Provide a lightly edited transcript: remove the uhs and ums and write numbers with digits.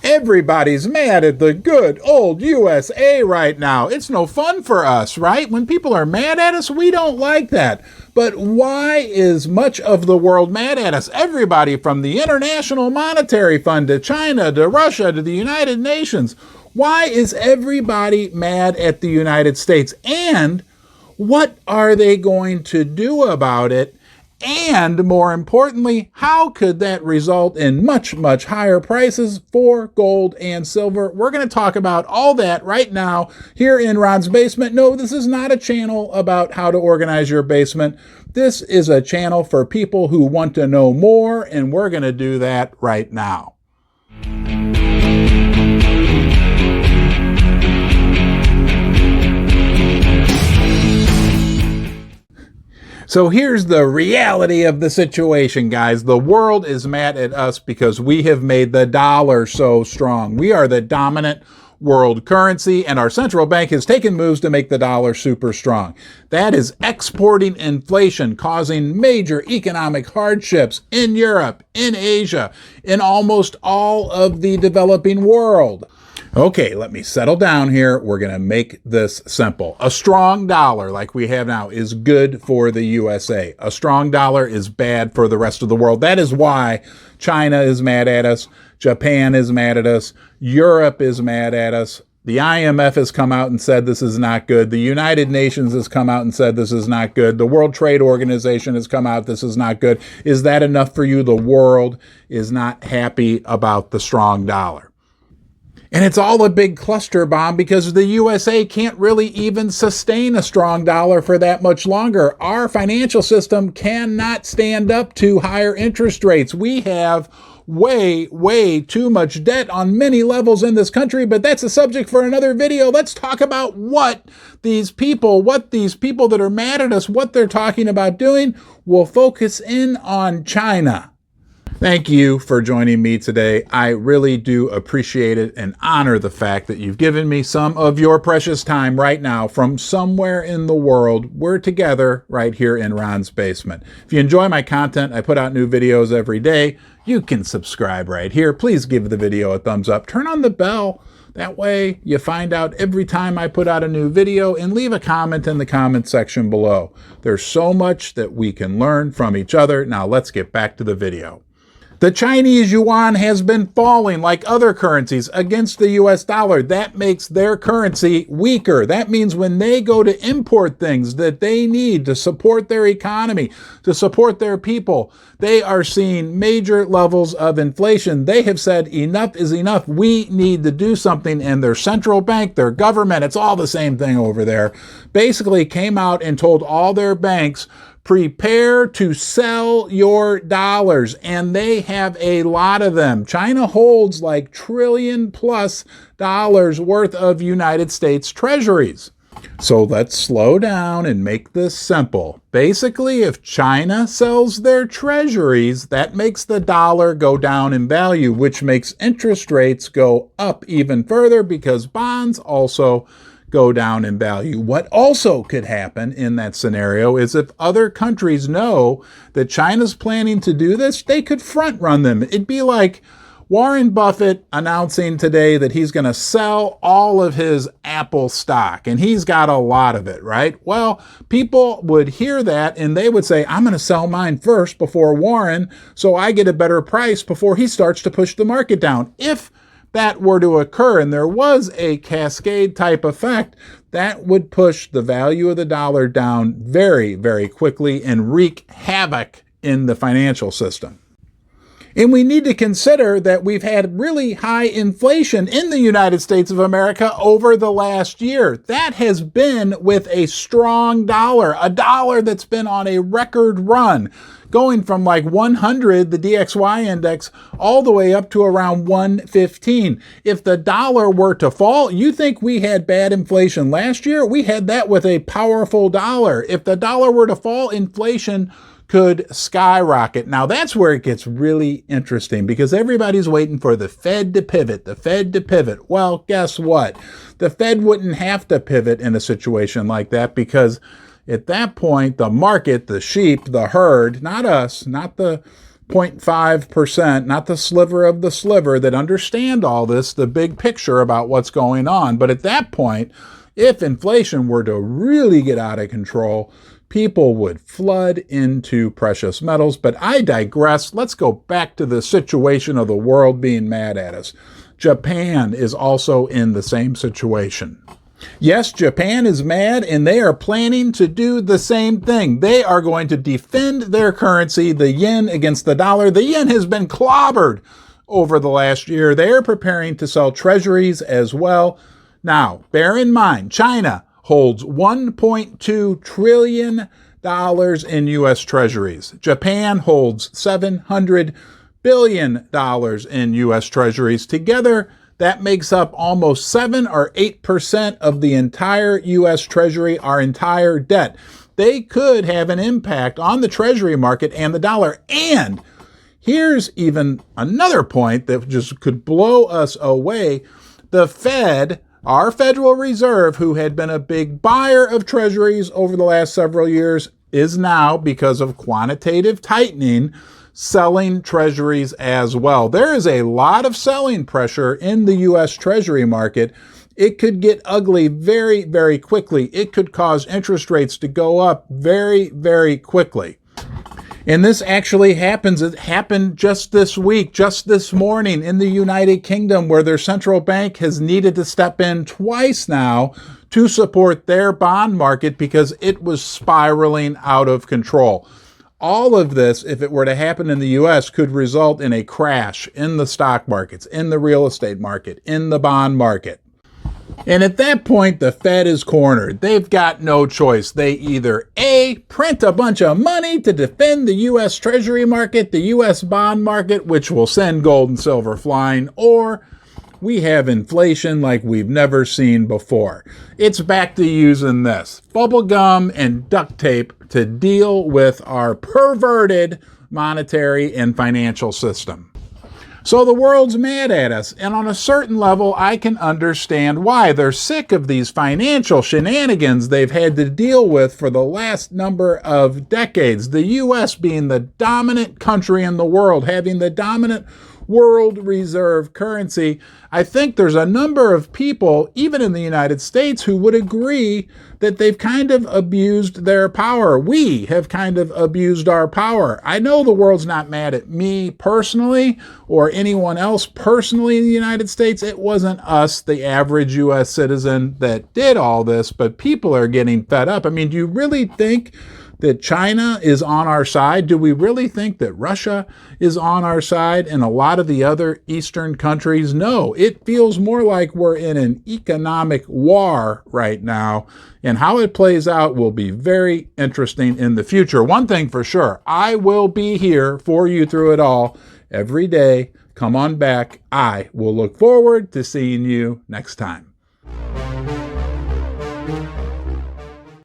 Everybody's mad at the good old USA right now. It's no fun for us, right? When people are mad at us, we don't like that. But why is much of the world mad at us? Everybody from the International Monetary Fund to China to Russia to the United Nations. Why is everybody mad at the United States? And what are they going to do about it? And more importantly, how could that result in much, much higher prices for gold and silver? We're going to talk about all that right now here in Ron's Basement. No, this is not a channel about how to organize your basement. This is a channel for people who want to know more, and we're going to do that right now. So here's the reality of the situation, guys. The world is mad at us because we have made the dollar so strong. We are the dominant world currency, and our central bank has taken moves to make the dollar super strong. That is exporting inflation, causing major economic hardships in Europe, in Asia, in almost all of the developing world. Okay, let me settle down here. We're going to make this simple. A strong dollar like we have now is good for the USA. A strong dollar is bad for the rest of the world. That is why China is mad at us. Japan is mad at us. Europe is mad at us. The IMF has come out and said this is not good. The United Nations has come out and said this is not good. The World Trade Organization has come out, this is not good. Is that enough for you? The world is not happy about the strong dollar. And it's all a big cluster bomb because the USA can't really even sustain a strong dollar for that much longer. Our financial system cannot stand up to higher interest rates. We have way too much debt on many levels in this country, but that's a subject for another video. Let's talk about what these people that are mad at us, what they're talking about doing. We'll focus in on China. Thank you for joining me today. I really do appreciate it and honor the fact that you've given me some of your precious time right now from somewhere in the world. We're together right here in Ron's Basement. If you enjoy my content, I put out new videos every day. You can subscribe right here. Please give the video a thumbs up. Turn on the bell. That way you find out every time I put out a new video, and leave a comment in the comment section below. There's so much that we can learn from each other. Now let's get back to the video. The Chinese yuan has been falling like other currencies against the US dollar. That makes their currency weaker. That means when they go to import things that they need to support their economy, to support their people, they are seeing major levels of inflation. They have said enough is enough. We need to do something. And their central bank, their government, it's all the same thing over there, basically came out and told all their banks, prepare to sell your dollars, and they have a lot of them. China holds like $1 trillion+ worth of United States treasuries. So let's slow down and make this simple. Basically, if China sells their treasuries, that makes the dollar go down in value, which makes interest rates go up even further because bonds also go down in value. What also could happen in that scenario is if other countries know that China's planning to do this, they could front run them. It'd be like Warren Buffett announcing today that he's going to sell all of his Apple stock, and he's got a lot of it, right? Well, people would hear that and they would say, I'm going to sell mine first before Warren so I get a better price before he starts to push the market down. If that were to occur and there was a cascade type effect, that would push the value of the dollar down very quickly and wreak havoc in the financial system. And we need to consider that we've had really high inflation in the United States of America over the last year. That has been with a strong dollar, a dollar that's been on a record run, going from like 100, the DXY index, all the way up to around 115. If the dollar were to fall, you think we had bad inflation last year? We had that with a powerful dollar. If the dollar were to fall, inflation could skyrocket. Now that's where it gets really interesting because everybody's waiting for the Fed to pivot. Well, guess what? The Fed wouldn't have to pivot in a situation like that because at that point, the market, the sheep, the herd, not us, not the 0.5%, not the sliver of the sliver, that understand all this, the big picture about what's going on. But at that point, if inflation were to really get out of control, people would flood into precious metals. But I digress. Let's go back to the situation of the world being mad at us. Japan is also in the same situation. Yes, Japan is mad, and they are planning to do the same thing. They are going to defend their currency, the yen, against the dollar. The yen has been clobbered over the last year. They are preparing to sell treasuries as well. Now, bear in mind, China holds $1.2 trillion in U.S. treasuries. Japan holds $700 billion in U.S. treasuries. Together, that makes up almost 7 or 8% of the entire U.S. Treasury, our entire debt. They could have an impact on the Treasury market and the dollar. And here's even another point that just could blow us away. The Fed, our Federal Reserve, who had been a big buyer of Treasuries over the last several years, is now, because of quantitative tightening, selling treasuries as well. There is a lot of selling pressure in the U.S. Treasury market. It could get ugly very, very quickly. It could cause interest rates to go up very, very quickly. And this actually happens. It happened just this week, just this morning in the United Kingdom, where their central bank has needed to step in twice now to support their bond market because it was spiraling out of control. All of this, if it were to happen in the U.S., could result in a crash in the stock markets, in the real estate market, in the bond market. And at that point, the Fed is cornered. They've got no choice. They either A, print a bunch of money to defend the U.S. Treasury market, the U.S. bond market, which will send gold and silver flying, or we have inflation like we've never seen before. It's back to using this bubble gum and duct tape to deal with our perverted monetary and financial system. So the world's mad at us, and on a certain level, I can understand why. They're sick of these financial shenanigans they've had to deal with for the last number of decades. The U.S. being the dominant country in the world, having the dominant world reserve currency. I think there's a number of people, even in the United States, who would agree that they've kind of abused their power. We have kind of abused our power. I know the world's not mad at me personally or anyone else personally in the United States. It wasn't us, the average U.S. citizen, that did all this, but people are getting fed up. I mean, do you really think that China is on our side? Do we really think that Russia is on our side and a lot of the other Eastern countries? No, it feels more like we're in an economic war right now, and how it plays out will be very interesting in the future. One thing for sure, I will be here for you through it all every day. Come on back. I will look forward to seeing you next time.